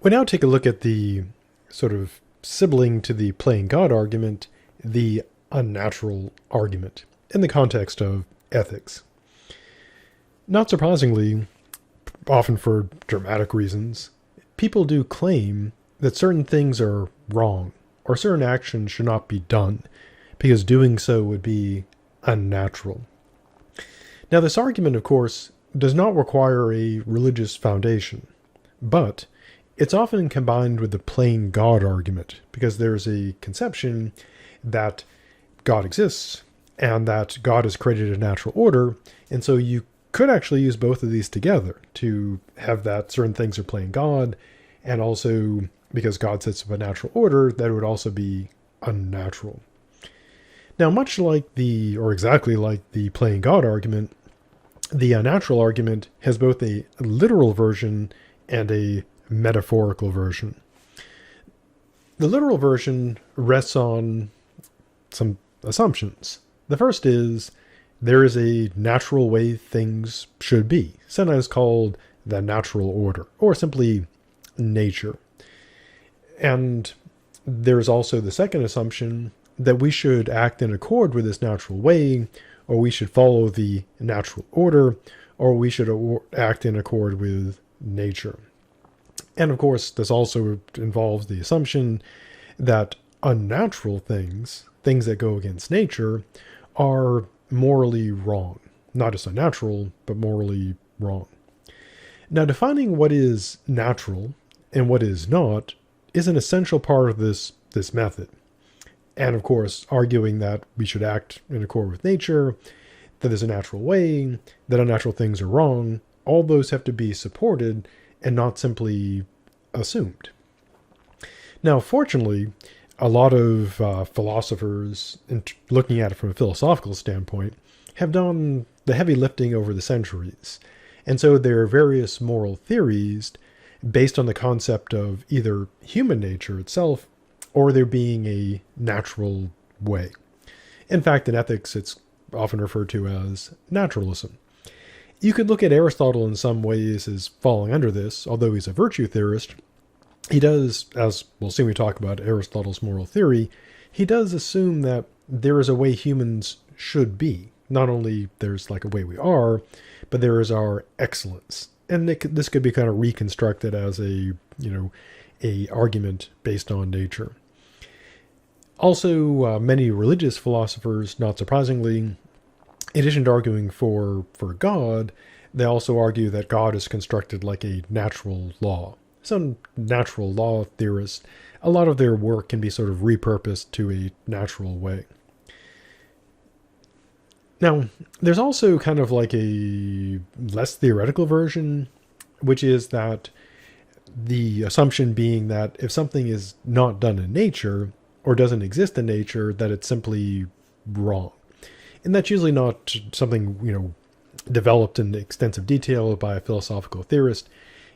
We now take a look at the sort of sibling to the playing God argument, the unnatural argument, in the context of ethics. Not surprisingly, often for dramatic reasons, people do claim that certain things are wrong or certain actions should not be done because doing so would be unnatural. Now, this argument, of course, does not require a religious foundation, but it's often combined with the plain God argument because there's a conception that God exists and that God has created a natural order, and so you could actually use both of these together to have that certain things are plain God, and also because God sets up a natural order, that it would also be unnatural. Now, much like or exactly like the plain God argument, the unnatural argument has both a literal version and a metaphorical version. The literal version rests on some assumptions. The first is there is a natural way things should be, sometimes called the natural order, or simply nature. And there's also the second assumption that we should act in accord with this natural way, or we should follow the natural order, or we should act in accord with nature. And of course, this also involves the assumption that unnatural things that go against nature, are morally wrong. Not just unnatural, but morally wrong. Now, defining what is natural and what is not is an essential part of this method. And of course, arguing that we should act in accord with nature, that there's a natural way, that unnatural things are wrong, all those have to be supported and not simply assumed. Now, fortunately, a lot of philosophers, looking at it from a philosophical standpoint, have done the heavy lifting over the centuries. And so there are various moral theories based on the concept of either human nature itself or there being a natural way. In fact, in ethics, it's often referred to as naturalism. You could look at Aristotle in some ways as falling under this, although he's a virtue theorist. He does, as we'll see when we talk about Aristotle's moral theory, he does assume that there is a way humans should be. Not only there's like a way we are, but there is our excellence. And this could be kind of reconstructed as a argument based on nature. Also, many religious philosophers, not surprisingly, in addition to arguing for God, they also argue that God is constructed like a natural law. Some natural law theorists, a lot of their work can be sort of repurposed to a natural way. Now, there's also kind of like a less theoretical version, which is that the assumption being that if something is not done in nature or doesn't exist in nature, that it's simply wrong. And that's usually not something, developed in extensive detail by a philosophical theorist.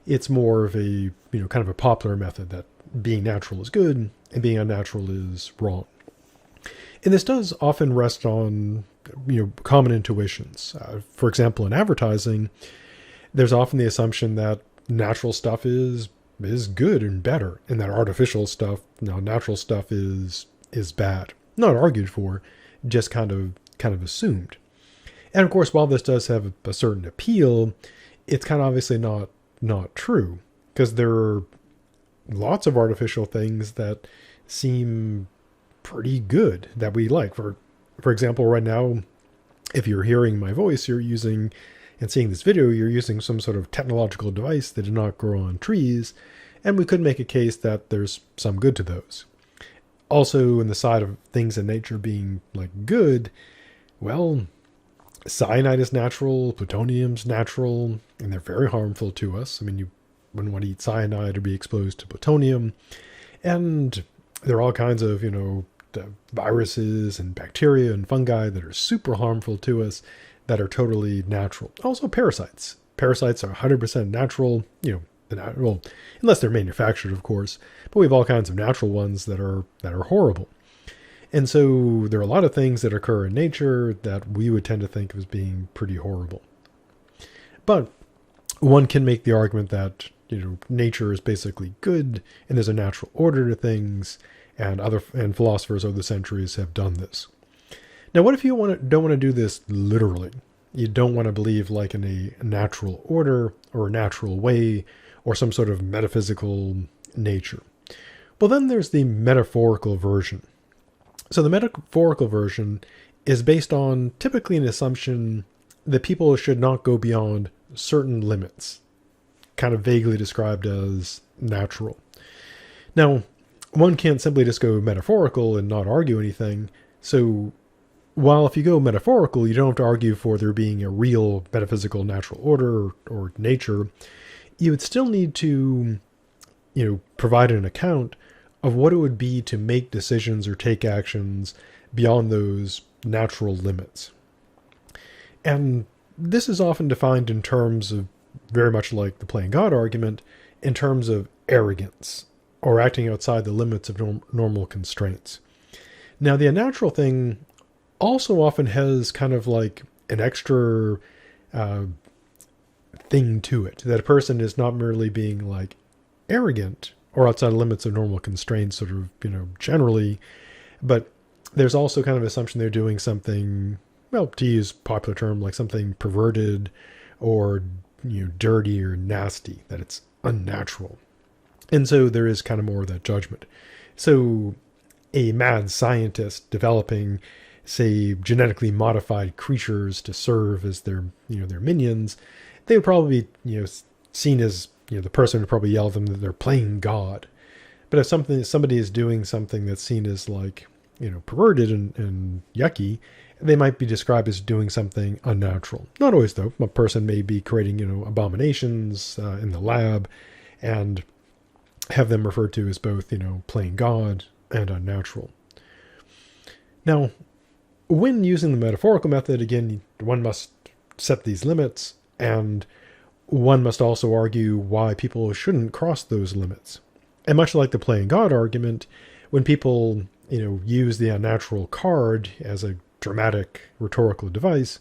It's more of a, kind of a popular method that being natural is good and being unnatural is wrong. And this does often rest on, common intuitions. For example, in advertising, there's often the assumption that natural stuff is good and better, and that artificial stuff, natural stuff is bad. Not argued for, just kind of assumed. And of course, while this does have a certain appeal, it's kind of obviously not true, because there are lots of artificial things that seem pretty good that we like. For example, right now, if you're hearing my voice, you're using and seeing this video, you're using some sort of technological device that did not grow on trees, and we could make a case that there's some good to those. Also, in the side of things in nature being like good, well, cyanide is natural, plutonium's natural, and they're very harmful to us. I mean, you wouldn't want to eat cyanide or be exposed to plutonium. And there are all kinds of, viruses and bacteria and fungi that are super harmful to us that are totally natural. Also parasites. Parasites are 100% natural, unless they're manufactured, of course. But we have all kinds of natural ones that are horrible. And so there are a lot of things that occur in nature that we would tend to think of as being pretty horrible. But one can make the argument that nature is basically good and there's a natural order to things, and philosophers over the centuries have done this. Now, what if you don't want to do this literally? You don't want to believe like in a natural order or a natural way or some sort of metaphysical nature. Well, then there's the metaphorical version. So the metaphorical version is based on typically an assumption that people should not go beyond certain limits, kind of vaguely described as natural. Now, one can't simply just go metaphorical and not argue anything. So while if you go metaphorical, you don't have to argue for there being a real metaphysical natural order or nature, you would still need to, provide an account of what it would be to make decisions or take actions beyond those natural limits. And this is often defined in terms of, very much like the playing God argument, in terms of arrogance or acting outside the limits of normal constraints. Now, the unnatural thing also often has kind of like an extra thing to it, that a person is not merely being like arrogant or outside the limits of normal constraints, sort of, generally, but there's also kind of an assumption they're doing something, well, to use a popular term, like something perverted or, dirty or nasty, that it's unnatural. And so there is kind of more of that judgment. So a mad scientist developing, say, genetically modified creatures to serve as their minions, they would probably be, seen as, the person would probably yell at them that they're playing God. But if somebody is doing something that's seen as like, perverted and yucky, they might be described as doing something unnatural. Not always, though. A person may be creating, abominations in the lab and have them referred to as both, playing God and unnatural. Now, when using the metaphorical method, again, one must set these limits, and one must also argue why people shouldn't cross those limits. And much like the playing God argument, when people, use the unnatural card as a dramatic rhetorical device,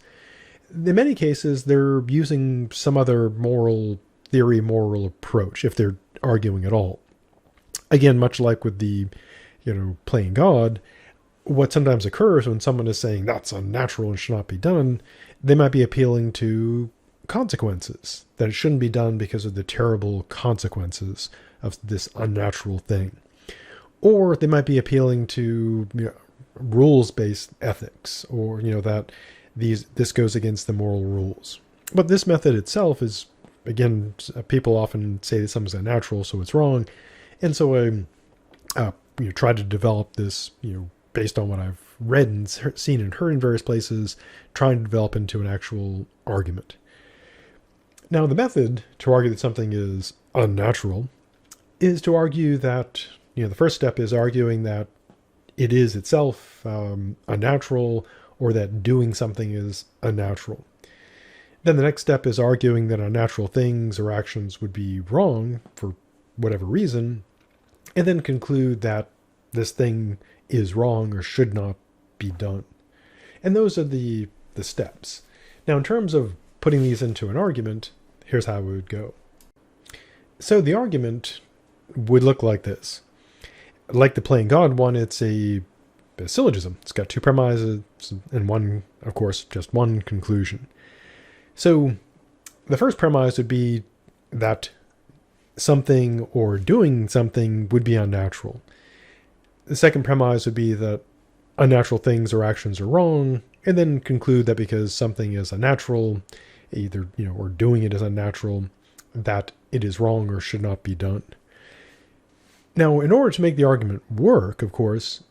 in many cases they're using some other moral theory, moral approach, if they're arguing at all. Again, much like with the, playing God, what sometimes occurs when someone is saying that's unnatural and should not be done, they might be appealing to consequences, that it shouldn't be done because of the terrible consequences of this unnatural thing. Or they might be appealing to rules-based ethics, or that this goes against the moral rules. But this method itself is, again, people often say that something's unnatural, so it's wrong. And so I try to develop this, based on what I've read and seen and heard in various places, trying to develop into an actual argument. Now, the method to argue that something is unnatural is to argue that, the first step is arguing that it is itself unnatural, or that doing something is unnatural. Then the next step is arguing that unnatural things or actions would be wrong for whatever reason, and then conclude that this thing is wrong or should not be done. And those are the steps. Now, in terms of putting these into an argument, here's how it would go. So the argument would look like this. Like the playing God one, it's a syllogism. It's got two premises and one, of course, just one conclusion. So the first premise would be that something or doing something would be unnatural. The second premise would be that unnatural things or actions are wrong, and then conclude that because something is unnatural, either, or doing it is unnatural, that it is wrong or should not be done. Now, in order to make the argument work, of course,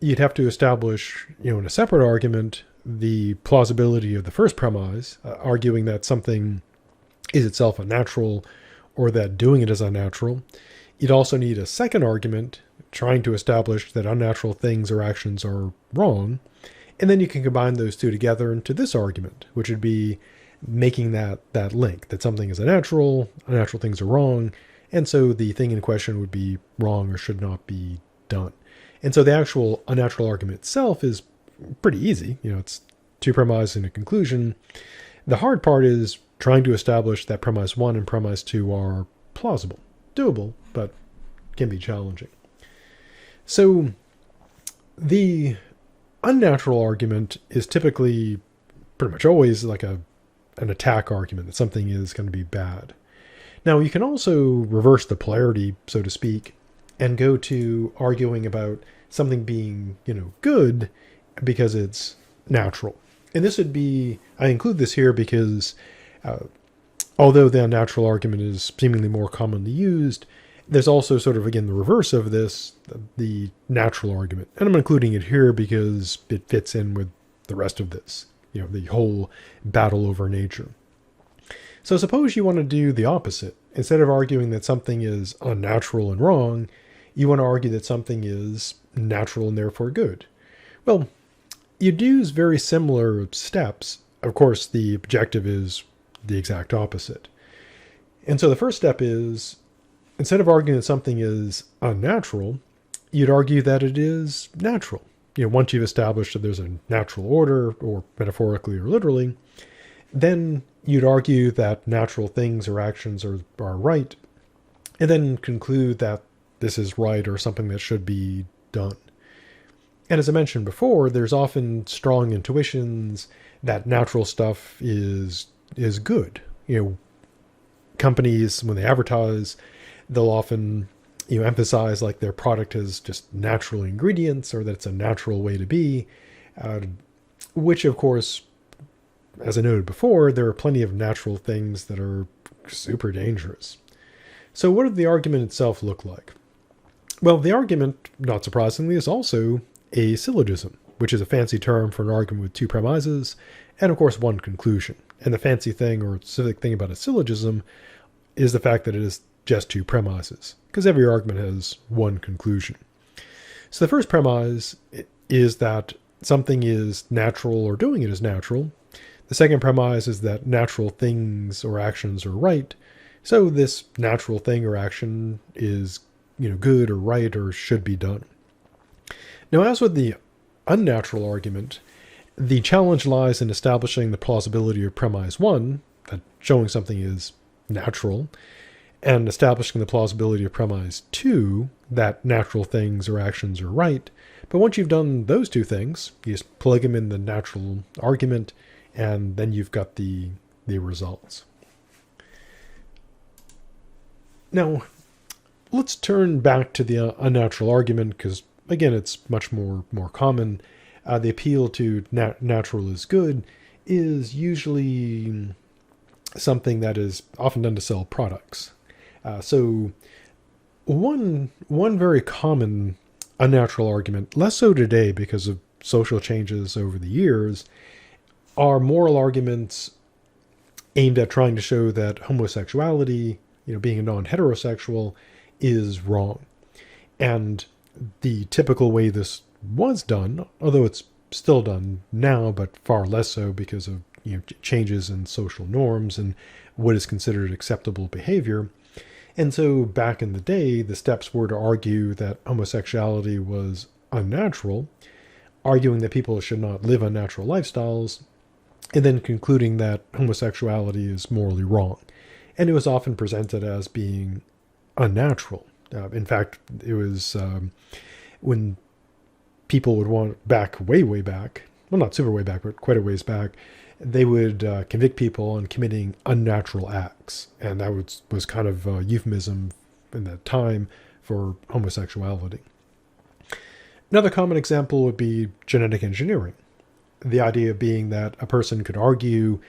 you'd have to establish, in a separate argument, the plausibility of the first premise, arguing that something is itself unnatural, or that doing it is unnatural. You'd also need a second argument, trying to establish that unnatural things or actions are wrong, and then you can combine those two together into this argument, which would be making that link, that something is unnatural things are wrong, and so the thing in question would be wrong or should not be done. And so the actual unnatural argument itself is pretty easy. It's two premises and a conclusion. The hard part is trying to establish that premise 1 and premise 2 are plausible, doable, but can be challenging. So the unnatural argument is typically pretty much always like an attack argument, that something is going to be bad. Now, you can also reverse the polarity, so to speak, and go to arguing about something being, good because it's natural. And this would be, I include this here because although the unnatural argument is seemingly more commonly used, there's also sort of, again, the reverse of this, the natural argument. And I'm including it here because it fits in with the rest of this, the whole battle over nature. So suppose you want to do the opposite. Instead of arguing that something is unnatural and wrong, you want to argue that something is natural and therefore good. Well, you'd use very similar steps. Of course, the objective is the exact opposite. And so the first step is, instead of arguing that something is unnatural, you'd argue that it is natural. Once you've established that there's a natural order, or metaphorically or literally, then you'd argue that natural things or actions are right, and then conclude that this is right or something that should be done. And as I mentioned before, there's often strong intuitions that natural stuff is good. Companies, when they advertise, they'll often emphasize like their product has just natural ingredients, or that it's a natural way to be, which of course, as I noted before, there are plenty of natural things that are super dangerous. So what did the argument itself look like? Well, the argument, not surprisingly, is also a syllogism, which is a fancy term for an argument with two premises and, of course, one conclusion. And the fancy thing or specific thing about a syllogism is the fact that it is just two premises, because every argument has one conclusion. So the first premise is that something is natural, or doing it is natural. The second premise is that natural things or actions are right. So this natural thing or action is, good or right or should be done. Now, as with the unnatural argument, the challenge lies in establishing the plausibility of premise one, that showing something is natural, and establishing the plausibility of premise two, that natural things or actions are right. But once you've done those two things, you just plug them in the natural argument, and then you've got the results. Now, let's turn back to the unnatural argument, because, again, it's much more common. The appeal to natural is good is usually something that is often done to sell products. So one very common unnatural argument, less so today because of social changes over the years, are moral arguments aimed at trying to show that homosexuality, being a non-heterosexual, is wrong. And the typical way this was done, although it's still done now, but far less so because of changes in social norms and what is considered acceptable behavior. And so back in the day, the steps were to argue that homosexuality was unnatural, arguing that people should not live unnatural lifestyles, and then concluding that homosexuality is morally wrong. And it was often presented as being unnatural. In fact, it was when people would want back, way back, well, not super way back, but quite a ways back, they would convict people on committing unnatural acts. And that was kind of a euphemism in that time for homosexuality. Another common example would be genetic engineering. The idea being that a person could argue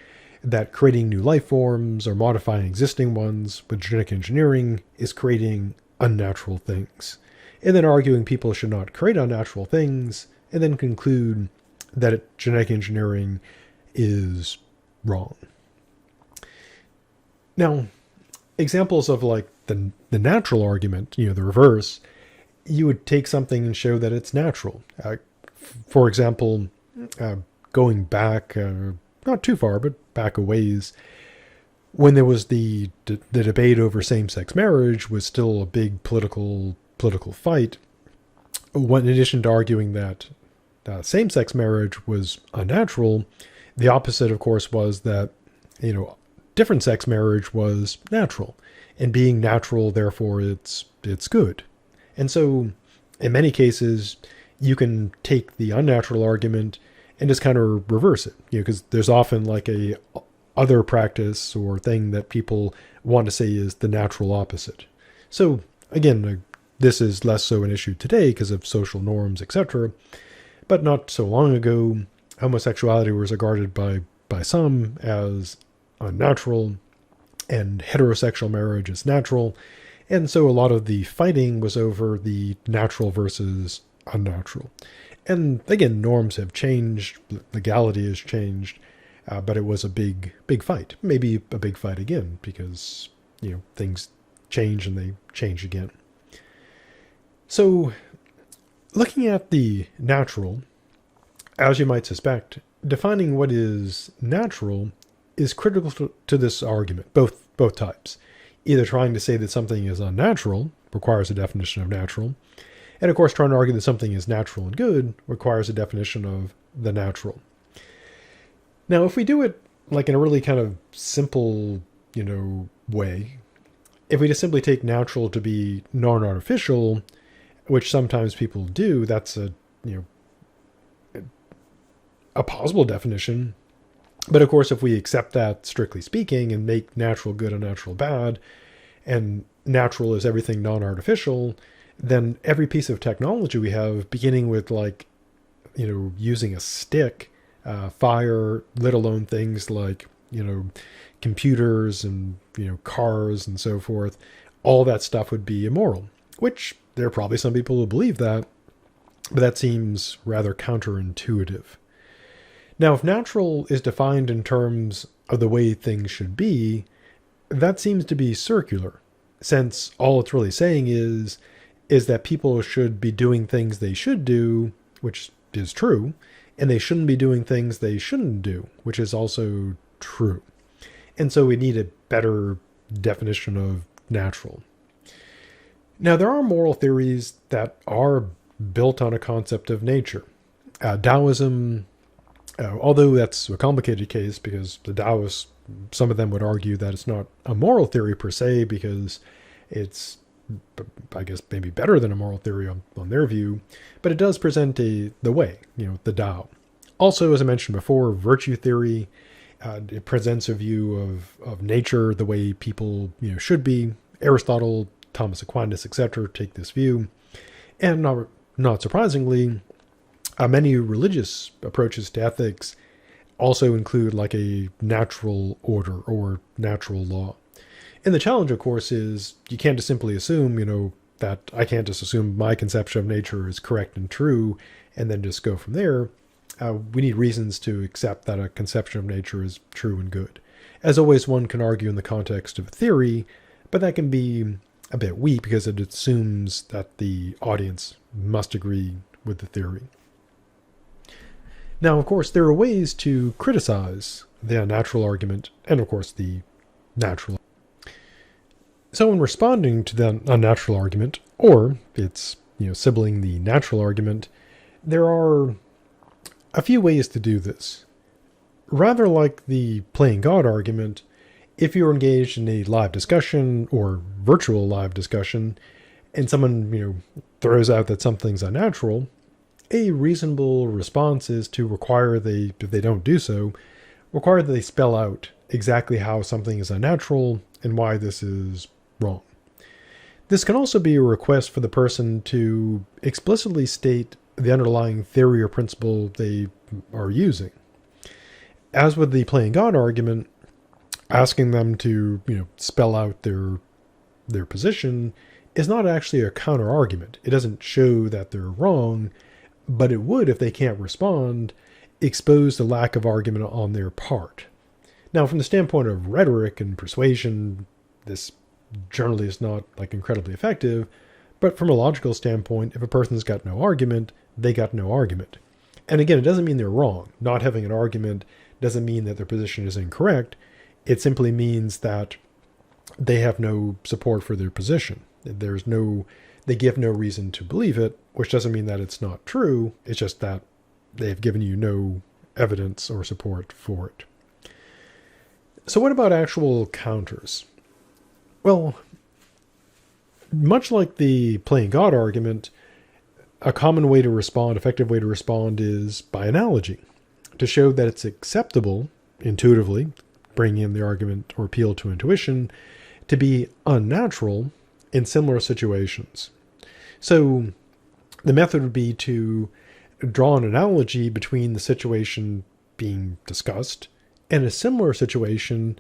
that creating new life forms or modifying existing ones with genetic engineering is creating unnatural things. And then arguing people should not create unnatural things, and then conclude that genetic engineering is wrong. Now, examples of like the natural argument, the reverse, you would take something and show that it's natural. For example, going back, not too far, but back a ways, when there was the debate over same-sex marriage was still a big political fight. In addition to arguing that same-sex marriage was unnatural, the opposite, of course, was that different sex marriage was natural. And being natural, therefore, it's good. And so, in many cases, you can take the unnatural argument and just kind of reverse it, because there's often like a other practice or thing that people want to say is the natural opposite. So again, this is less so an issue today because of social norms, etc. But not so long ago, homosexuality was regarded by some as unnatural, and heterosexual marriage is natural. And so a lot of the fighting was over the natural versus unnatural. And again, norms have changed, legality has changed, but it was a big fight. Maybe a big fight again, because things change and they change again. So, looking at the natural, as you might suspect, defining what is natural is critical to this argument, both types. Either trying to say that something is unnatural requires a definition of natural, and of course trying to argue that something is natural and good requires a definition of the natural. Now, if we do it like in a really kind of simple, way, if we just simply take natural to be non-artificial, which sometimes people do, that's a possible definition. But of course, if we accept that strictly speaking and make natural good and natural bad, and natural is everything non-artificial, then every piece of technology we have, beginning with using a stick, fire, let alone things like, computers and, cars and so forth, all that stuff would be immoral, which there are probably some people who believe that, but that seems rather counterintuitive. Now, if natural is defined in terms of the way things should be, that seems to be circular, since all it's really saying is that people should be doing things they should do, which is true, and they shouldn't be doing things they shouldn't do, which is also true. And so we need a better definition of natural. Now, there are moral theories that are built on a concept of nature. Taoism, although that's a complicated case because the Taoists, some of them would argue that it's not a moral theory per se because it's, I guess, maybe better than a moral theory on their view, but it does present the way, the Tao. Also, as I mentioned before, virtue theory, it presents a view of nature the way people should be. Aristotle, Thomas Aquinas, etc. take this view. And not surprisingly, many religious approaches to ethics also include like a natural order or natural law. And the challenge, of course, is you can't just simply assume, that I can't just assume my conception of nature is correct and true and then just go from there. We need reasons to accept that a conception of nature is true and good. As always, one can argue in the context of a theory, but that can be a bit weak because it assumes that the audience must agree with the theory. Now, of course, there are ways to criticize the unnatural argument and, of course, the natural. So in responding to the unnatural argument, or its sibling, the natural argument, there are a few ways to do this. Rather like the playing God argument, if you're engaged in a live discussion or virtual live discussion, and someone throws out that something's unnatural, a reasonable response is to require if they don't do so, require that they spell out exactly how something is unnatural and why this is wrong. This can also be a request for the person to explicitly state the underlying theory or principle they are using. As with the playing God argument, asking them to spell out their position is not actually a counter argument. It doesn't show that they're wrong, but it would, if they can't respond, expose the lack of argument on their part. Now, from the standpoint of rhetoric and persuasion, this generally is not incredibly effective, but from a logical standpoint, if a person's got no argument, they got no argument. And again, it doesn't mean they're wrong. Not having an argument doesn't mean that their position is incorrect. It simply means that they have no support for their position. They give no reason to believe it, which doesn't mean that it's not true. It's just that they've given you no evidence or support for it. So what about actual counters? Well, much like the playing God argument, a common way to respond, effective way to respond, is by analogy, to show that it's acceptable intuitively, bringing in the argument or appeal to intuition, to be unnatural in similar situations. So the method would be to draw an analogy between the situation being discussed and a similar situation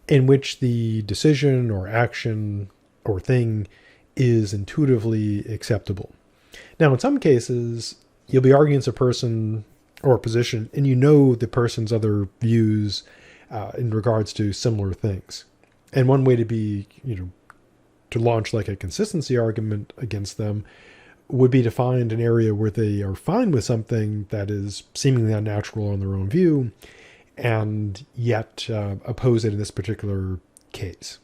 in which the decision or action or thing is intuitively acceptable. Now, in some cases, you'll be arguing against a person or a position, and you know the person's other views in regards to similar things. And one way to be, to launch like a consistency argument against them would be to find an area where they are fine with something that is seemingly unnatural in their own view, and yet oppose it in this particular case.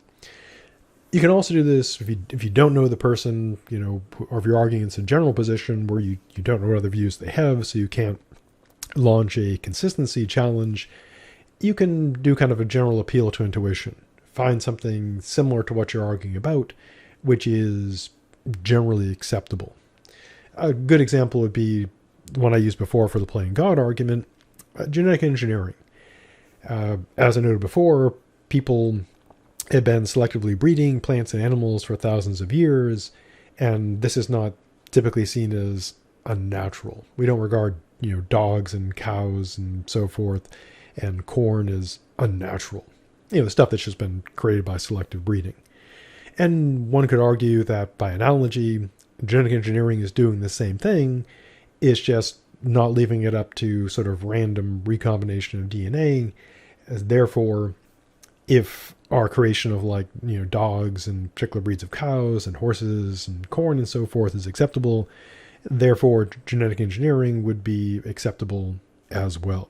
You can also do this if you don't know the person, or if you're arguing against a general position where you don't know what other views they have, so you can't launch a consistency challenge. You can do kind of a general appeal to intuition. Find something similar to what you're arguing about, which is generally acceptable. A good example would be the one I used before for the playing God argument, genetic engineering. As I noted before, people have been selectively breeding plants and animals for thousands of years, and this is not typically seen as unnatural. We don't regard, dogs and cows and so forth and corn as unnatural. The stuff that's just been created by selective breeding. And one could argue that by analogy, genetic engineering is doing the same thing. It's just not leaving it up to sort of random recombination of DNA. Therefore, if our creation of dogs and particular breeds of cows and horses and corn and so forth is acceptable, therefore genetic engineering would be acceptable as well.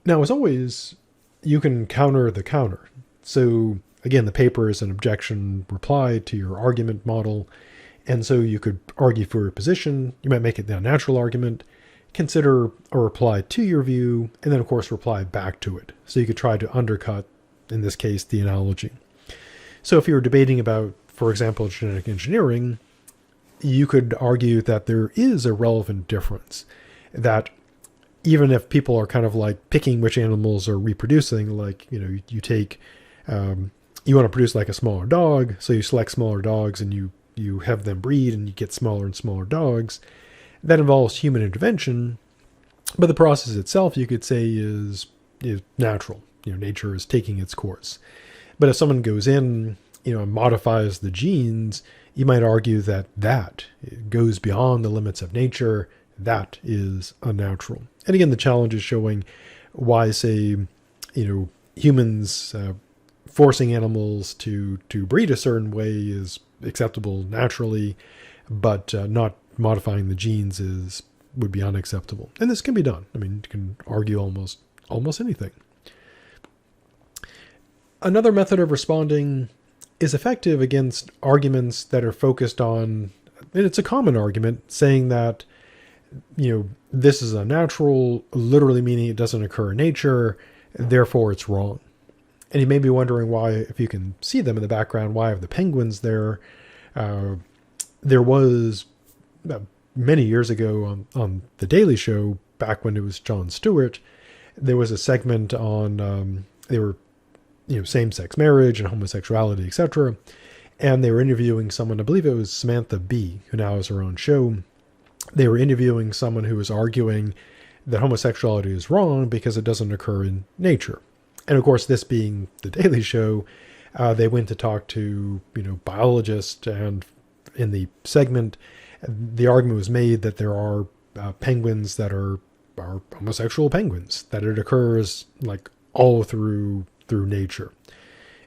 Now, as always, you can counter the counter. So again, the paper is an objection reply to your argument model. And so you could argue for your position. You might make it the unnatural argument, consider a reply to your view, and then of course reply back to it. So you could try to undercut, in this case, the analogy. So if you were debating about, for example, genetic engineering, you could argue that there is a relevant difference. That even if people are kind of like picking which animals are reproducing, you take, you want to produce like a smaller dog, so you select smaller dogs and you have them breed and you get smaller and smaller dogs. That involves human intervention, but the process itself, you could say, is natural. Nature is taking its course. But if someone goes in, and modifies the genes, you might argue that goes beyond the limits of nature. That is unnatural. And again, the challenge is showing why, say, humans forcing animals to breed a certain way is acceptable naturally, but not modifying the genes would be unacceptable. And this can be done. I mean, you can argue almost anything. Another method of responding is effective against arguments that are focused on, and it's a common argument, saying that, this is unnatural, literally meaning it doesn't occur in nature, therefore it's wrong. And you may be wondering why, if you can see them in the background, why have the penguins there? There was many years ago on The Daily Show, back when it was Jon Stewart, there was a segment on, they were, same-sex marriage and homosexuality, etc. And they were interviewing someone, I believe it was Samantha Bee, who now has her own show. They were interviewing someone who was arguing that homosexuality is wrong because it doesn't occur in nature. And of course, this being The Daily Show, they went to talk to, biologists, and in the segment, the argument was made that there are penguins that are homosexual penguins, that it occurs all through nature.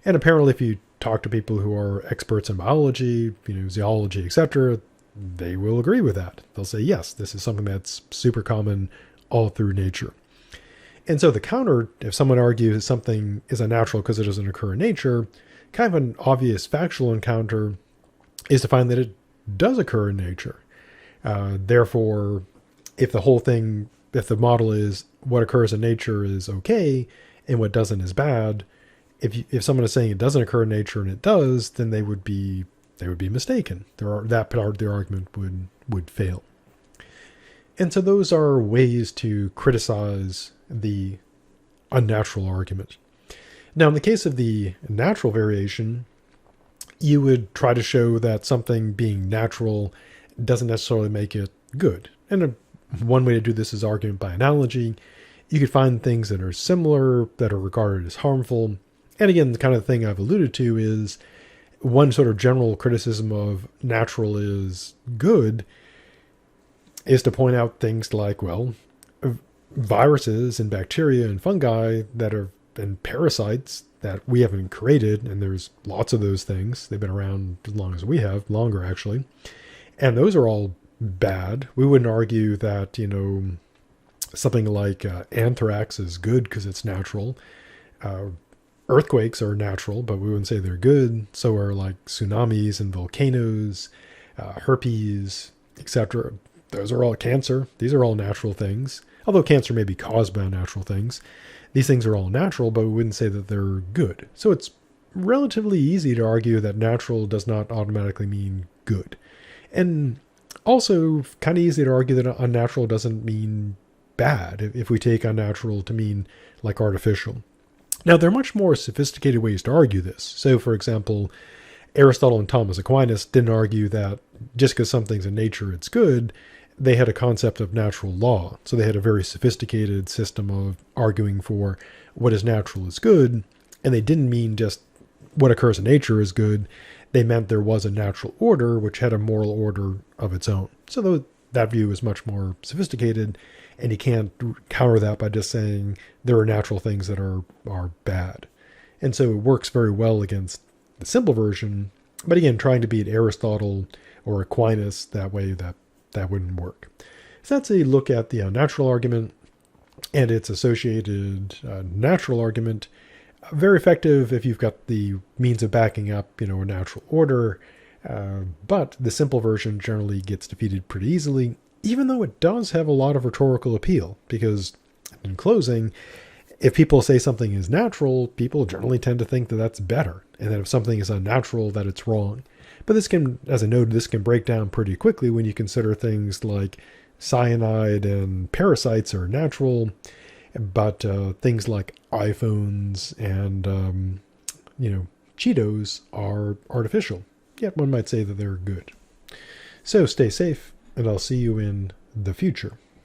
And apparently, if you talk to people who are experts in biology, zoology, etc., they will agree with that. They'll say, yes, this is something that's super common all through nature. And so the counter, if someone argues that something is unnatural because it doesn't occur in nature, kind of an obvious factual encounter is to find that it does occur in nature. Therefore, if the model is what occurs in nature is okay, and what doesn't is bad. If someone is saying it doesn't occur in nature and it does, then they would be mistaken. That part of their argument would fail. And so those are ways to criticize the unnatural argument. Now, in the case of the natural variation, you would try to show that something being natural doesn't necessarily make it good. And one way to do this is argument by analogy. You could find things that are similar, that are regarded as harmful. And again, the kind of thing I've alluded to is one sort of general criticism of natural is good is to point out things like, well, viruses and bacteria and fungi and parasites that we haven't created, and there's lots of those things. They've been around as long as we have, longer actually. And those are all bad. We wouldn't argue that, something like anthrax is good because it's natural. Earthquakes are natural, but we wouldn't say they're good. So are like tsunamis and volcanoes, herpes, etc. Those are all cancer. These are all natural things. Although cancer may be caused by natural things. These things are all natural, but we wouldn't say that they're good. So it's relatively easy to argue that natural does not automatically mean good. And also kind of easy to argue that unnatural doesn't mean bad, if we take unnatural to mean like artificial. Now, there are much more sophisticated ways to argue this. So, for example, Aristotle and Thomas Aquinas didn't argue that just because something's in nature, it's good. They had a concept of natural law. So they had a very sophisticated system of arguing for what is natural is good. And they didn't mean just what occurs in nature is good. They meant there was a natural order which had a moral order of its own. So that view is much more sophisticated, and you can't counter that by just saying there are natural things that are bad. And so it works very well against the simple version. But again, trying to beat Aristotle or Aquinas that way, that wouldn't work. So that's a look at the unnatural argument and its associated natural argument. Very effective if you've got the means of backing up, a natural order. But the simple version generally gets defeated pretty easily, even though it does have a lot of rhetorical appeal. Because in closing, if people say something is natural, people generally tend to think that that's better. And that if something is unnatural, that it's wrong. But this can, as I noted, this can break down pretty quickly when you consider things like cyanide and parasites are natural, but things like iPhones and, Cheetos are artificial. Yet one might say that they're good. So stay safe, and I'll see you in the future.